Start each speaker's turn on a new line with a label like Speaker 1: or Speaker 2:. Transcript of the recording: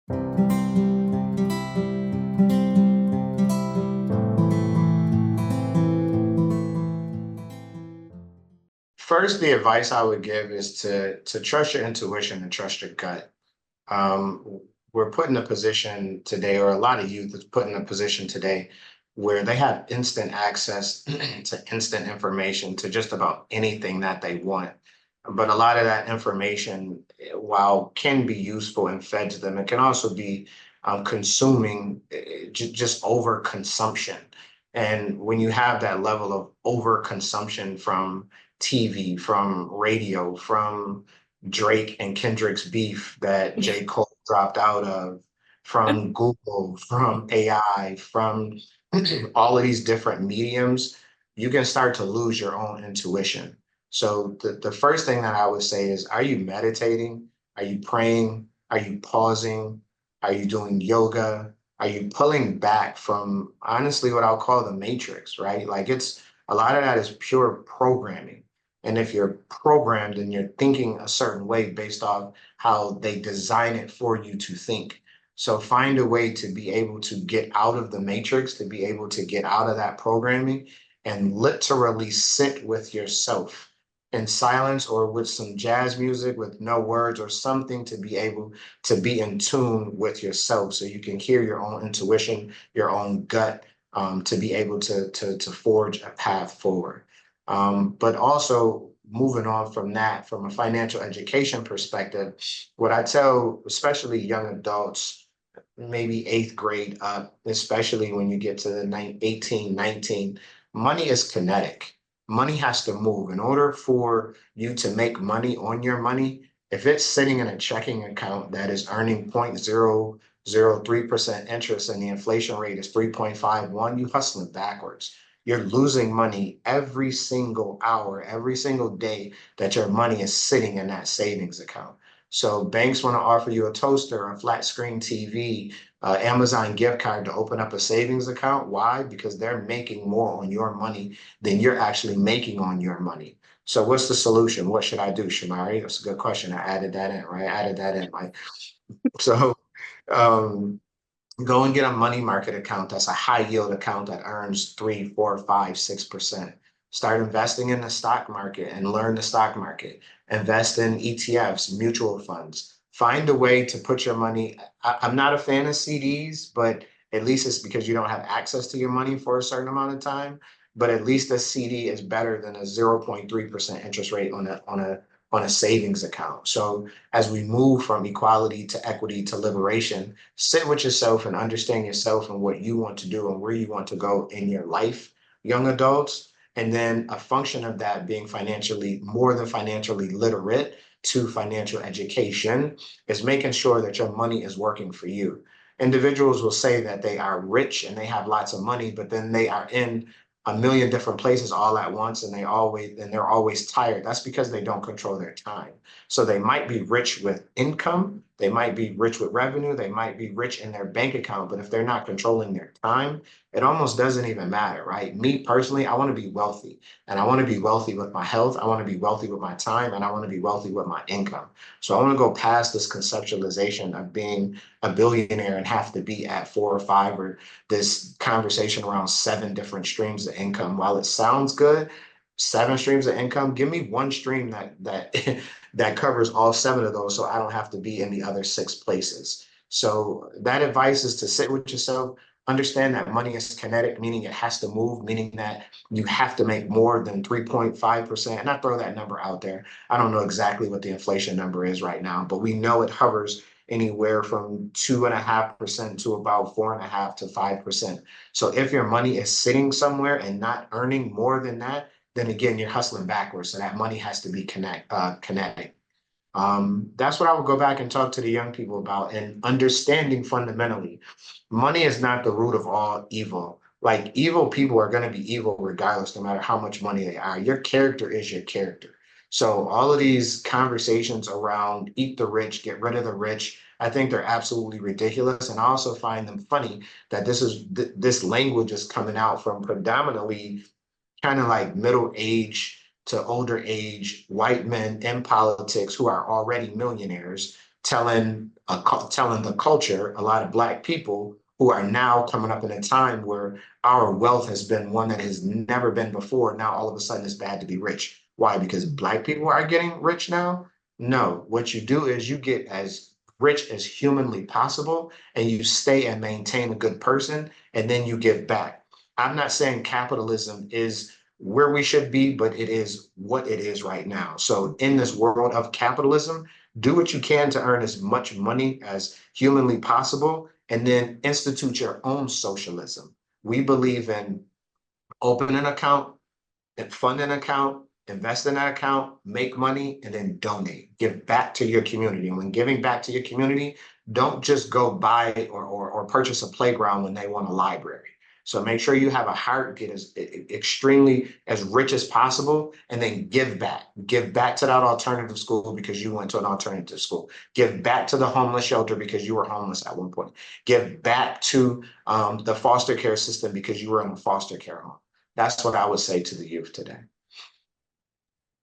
Speaker 1: First, the advice I would give is to trust your intuition and trust your gut. Um, we're put in a position today, or a lot of youth is put in a position today where they have instant access to instant information to just about anything that they want. But a lot of that information, while can be useful and fed to them, it can also be consuming just overconsumption. And when you have that level of overconsumption from TV, from radio, from Drake and Kendrick's beef that J. Cole dropped out of, from Google, from AI, from all of these different mediums, you can start to lose your own intuition. So the first thing that I would say is, are you meditating? Are you praying? Are you pausing? Are you doing yoga? Are you pulling back from honestly what I'll call the matrix, right? Like it's a lot of that is pure programming. And if you're programmed and you're thinking a certain way based off how they design it for you to think. So find a way to be able to get out of the matrix, to be able to get out of that programming and literally sit with yourself in silence or with some jazz music with no words or something to be able to be in tune with yourself so you can hear your own intuition, your own gut, to be able to forge a path forward. But also moving on from that, from a financial education perspective, what I tell, especially young adults, maybe eighth grade up, especially when you get to the 18, 19, money is kinetic. Money has to move. In order for you to make money on your money, if it's sitting in a checking account that is earning 0.003% interest and the inflation rate is 3.51, you hustling backwards. You're losing money every single hour, every single day that your money is sitting in that savings account. So banks want to offer you a toaster, a flat screen TV, Amazon gift card to open up a savings account. Why? Because they're making more on your money than you're actually making on your money. So what's the solution? What should I do, Shomari? That's a good question. I added that in, right? I added that in, Mike. So um, go and get a money market account that's a high yield account that earns 3, 4, 5, 6%. Start investing in the stock market and learn the stock market. Invest in ETFs, mutual funds. Find a way to put your money. I'm not a fan of CDs, but at least it's because you don't have access to your money for a certain amount of time. But at least a CD is better than a 0.3% interest rate on a savings account. So as we move from equality to equity to liberation, sit with yourself and understand yourself and what you want to do and where you want to go in your life, young adults. And then a function of that being financially, more than financially literate to financial education is making sure that your money is working for you. Individuals will say that they are rich and they have lots of money, but then they are in a million different places all at once and they're always tired. That's because they don't control their time. So they might be rich with income, they might be rich with revenue, they might be rich in their bank account, but if they're not controlling their time, it almost doesn't even matter, right? Me personally, I want to be wealthy and I want to be wealthy with my health. I want to be wealthy with my time and I want to be wealthy with my income. So I want to go past this conceptualization of being a billionaire and have to be at 4 or 5 or this conversation around 7 different streams of income. While it sounds good, 7 streams of income, give me one stream that that covers all 7 of those so I don't have to be in the other 6 places. So that advice is to sit with yourself, understand that money is kinetic, meaning it has to move, meaning that you have to make more than 3.5%. And I throw that number out there. I don't know exactly what the inflation number is right now, but we know it hovers anywhere from 2.5% to about 4.5 to 5%. So if your money is sitting somewhere and not earning more than that, then again, you're hustling backwards. So that money has to be kinetic. That's what I would go back and talk to the young people about and understanding fundamentally. Money is not the root of all evil. Like evil people are going to be evil regardless, no matter how much money they are. Your character is your character. So all of these conversations around eat the rich, get rid of the rich, I think they're absolutely ridiculous. And I also find them funny that this language is coming out from predominantly kind of like middle age to older age white men in politics who are already millionaires telling telling the culture, a lot of Black people who are now coming up in a time where our wealth has been one that has never been before. Now all of a sudden it's bad to be rich. Why? Because Black people are getting rich now? No. What you do is you get as rich as humanly possible and you stay and maintain a good person and then you give back. I'm not saying capitalism is where we should be, but it is what it is right now. So in this world of capitalism, do what you can to earn as much money as humanly possible, and then institute your own socialism. We believe in open an account, fund an account, invest in that account, make money, and then donate. Give back to your community. And when giving back to your community, don't just go buy or purchase a playground when they want a library. So make sure you have a heart, get as extremely as rich as possible, and then give back. Give back to that alternative school because you went to an alternative school. Give back to the homeless shelter because you were homeless at one point. Give back to the foster care system because you were in a foster care home. That's what I would say to the youth today.